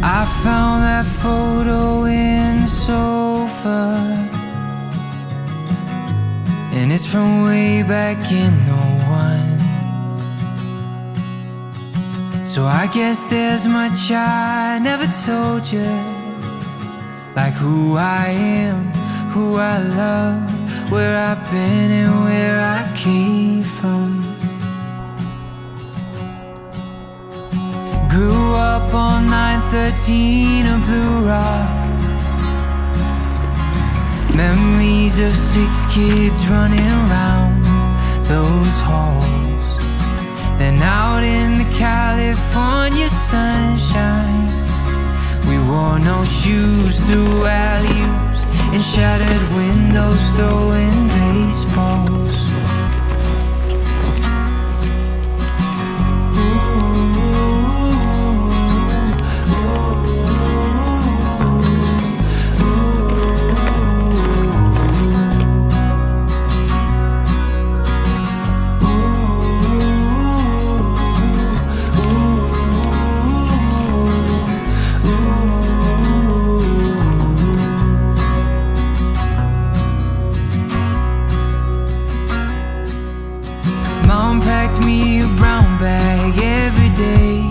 I found that photo in the sofa, and it's from way back in '01. So I guess there's much I never told you, like who I am, who I love, where I've been and where I came from. Grew up on 913 of Blue Rock, memories of 6 kids running around those halls. Then out in the California sunshine, we wore no shoes through alley-oops and shattered windows throwing baseballs. Mom packed me a brown bag every day,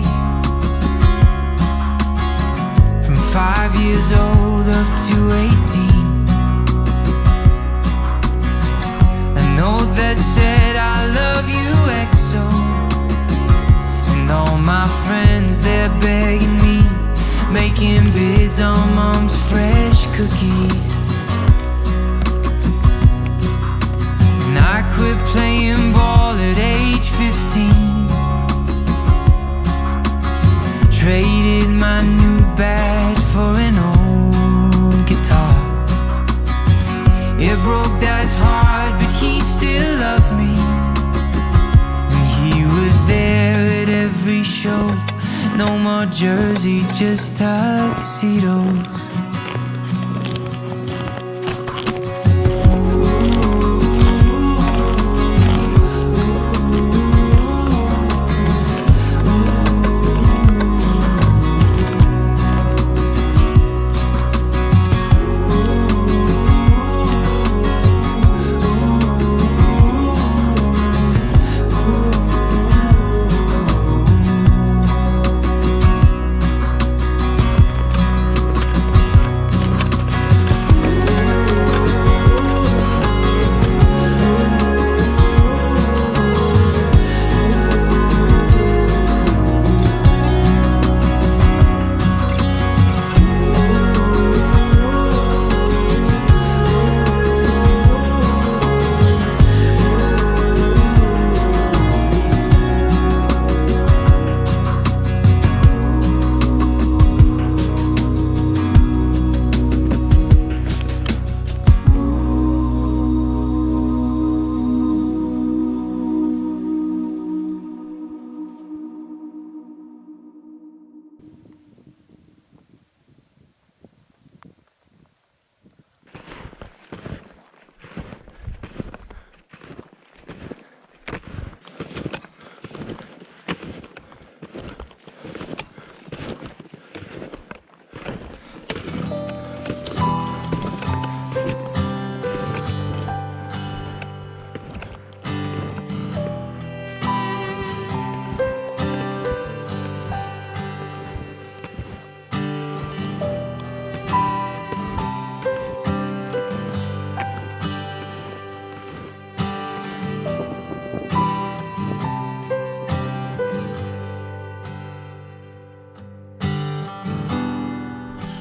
from 5 years old up to 18. A note that said I love you XO, and all my friends, they're begging me, making bids on Mom's fresh cookies. I quit playing ball at age 15, traded my new bat for an old guitar. It broke Dad's heart, but he still loved me, and he was there at every show. No more jersey, just tuxedos.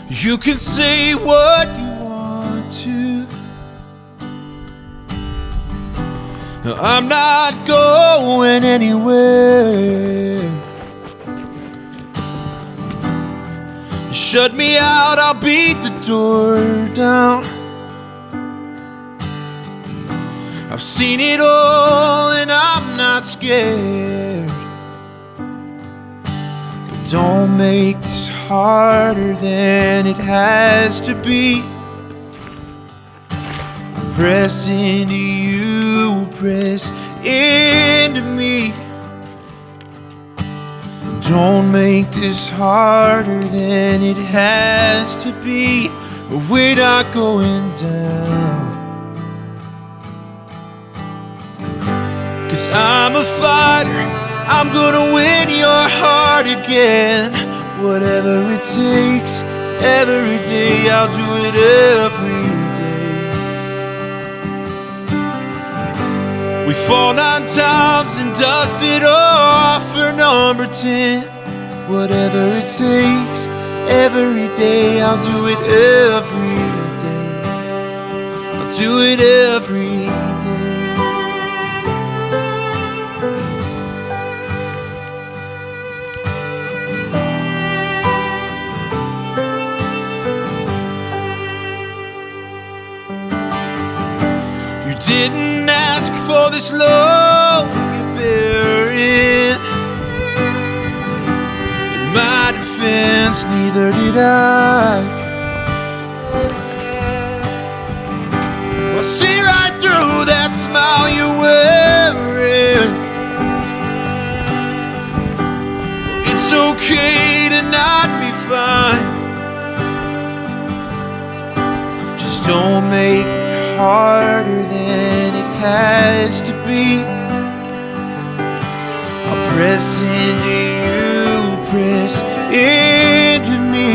You can say what you want to, I'm not going anywhere. Shut me out, I'll beat the door down. I've seen it all and I'm not scared. Don't make this hard. harder than it has to be. Press into you, press into me. Don't make this harder than it has to be. We're not going down. 'Cause I'm a fighter, I'm gonna win your heart again. Whatever it takes, every day, I'll do it every day. We fall 9 times and dust it off for number 10. Whatever it takes, every day, I'll do it every day. I'll do it every day. You didn't ask for this love you're bearing. In my defense, neither did I. I see right through that smile you're wearing. It's okay to not be fine. Just don't make it harder than it has to be. I'll press into you, press into me.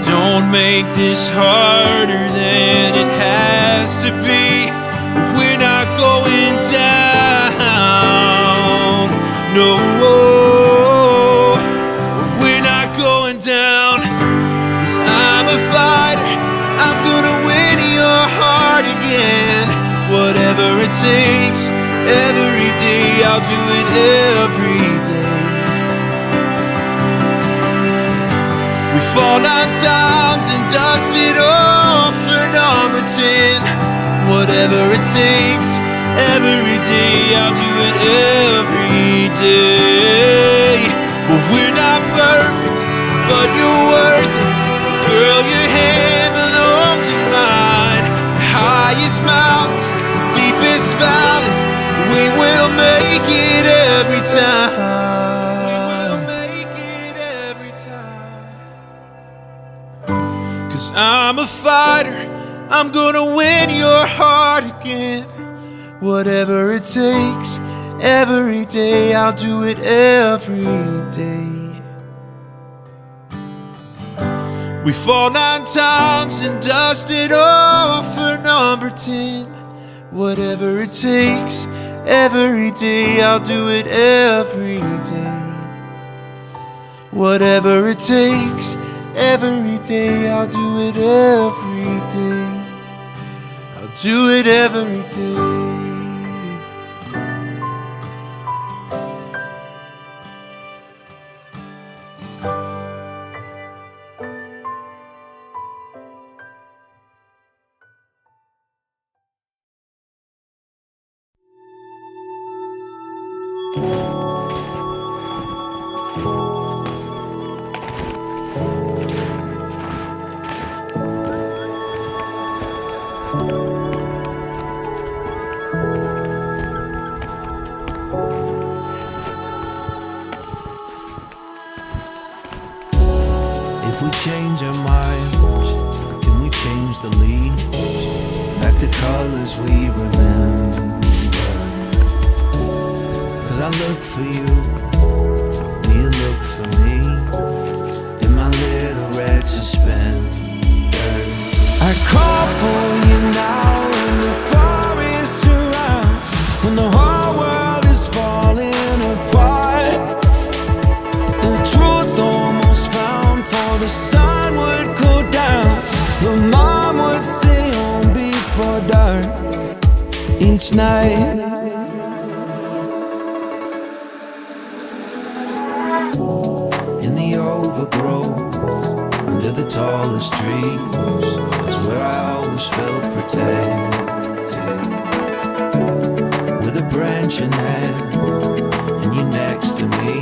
Don't make this harder than it has to be. We're not going down. No, we're not going down. 'Cause I'm a fighter, I'm gonna win your heart again. Whatever it takes, every day, I'll do it every day. We fall 9 times and dust it off for number 10. Whatever it takes, every day, I'll do it every day. Well, we're not perfect, but you're worth it. Girl, your hand belongs in mine. Highest mountains, deepest valleys, we will make it every time. We will make it every time. 'Cause I'm a fighter, I'm gonna win your heart again. Whatever it takes, every day, I'll do it every day. We fall 9 times and dust it off for number 10. Whatever it takes, every day, I'll do it every day. Whatever it takes, every day, I'll do it every day. I'll do it every day. If we change our minds, can we change the leaves back to colors we remember? 'Cause I look for you, you look for me, in my little red suspender. I call for you now when the forest around, when the whole world is falling apart. The truth almost found, for the sun would go down, but Mom would stay home before dark each night. In the overgrowth, under the tallest trees, is where I always felt protected. With a branch in hand, and you next to me,